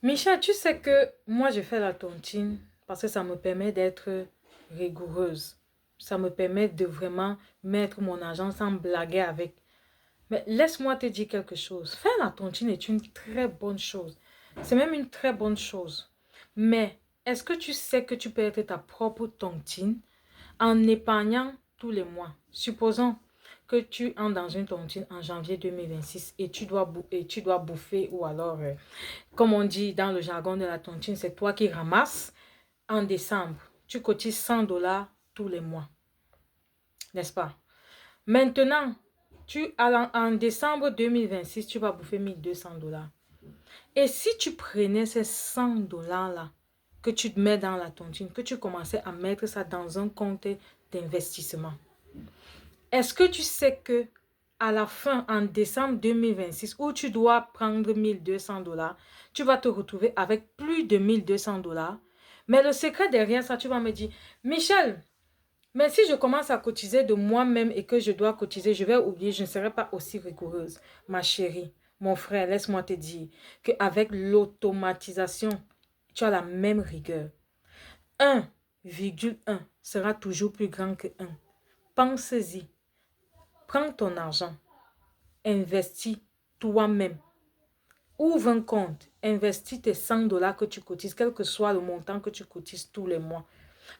Micha, tu sais que moi, je fais la tontine parce que ça me permet d'être rigoureuse. Ça me permet de vraiment mettre mon argent sans blaguer avec. Mais laisse-moi te dire quelque chose. Faire la tontine est une très bonne chose. C'est même une très bonne chose. Mais est-ce que tu sais que tu peux être ta propre tontine en épargnant tous les mois? Supposons que tu entres dans une tontine en janvier 2026 et tu dois bouffer ou alors comme on dit dans le jargon de la tontine, c'est toi qui ramasses en décembre. Tu cotises 100 $ tous les mois, n'est-ce pas? Maintenant, en décembre 2026, tu vas bouffer 1 200 $. Et si tu prenais ces 100 $ là, que tu te mets dans la tontine, que tu commençais à mettre ça dans un compte d'investissement, est-ce que tu sais que à la fin, en décembre 2026, où tu dois prendre 1 200 $, tu vas te retrouver avec plus de 1 200 $. Mais le secret derrière ça, tu vas me dire, Michel, mais si je commence à cotiser de moi-même et que je dois cotiser, je vais oublier, je ne serai pas aussi rigoureuse. Ma chérie, mon frère, laisse-moi te dire qu'avec l'automatisation, tu as la même rigueur. 1,1 sera toujours plus grand que 1. Pense-y. Prends ton argent, investis toi-même. Ouvre un compte, investis tes 100 $ que tu cotises, quel que soit le montant que tu cotises tous les mois.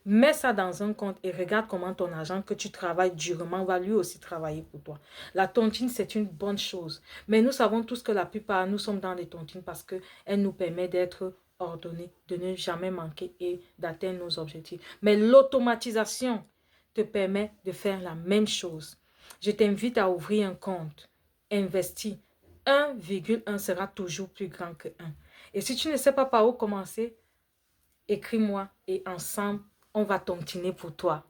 Mets ça dans un compte et regarde comment ton argent que tu travailles durement va lui aussi travailler pour toi. La tontine, c'est une bonne chose. Mais nous savons tous que la plupart, nous sommes dans les tontines parce qu'elle nous permet d'être ordonnés, de ne jamais manquer et d'atteindre nos objectifs. Mais l'automatisation te permet de faire la même chose. Je t'invite à ouvrir un compte. Investis. 1,1 sera toujours plus grand que 1. Et si tu ne sais pas par où commencer, écris-moi et ensemble, on va tontiner pour toi.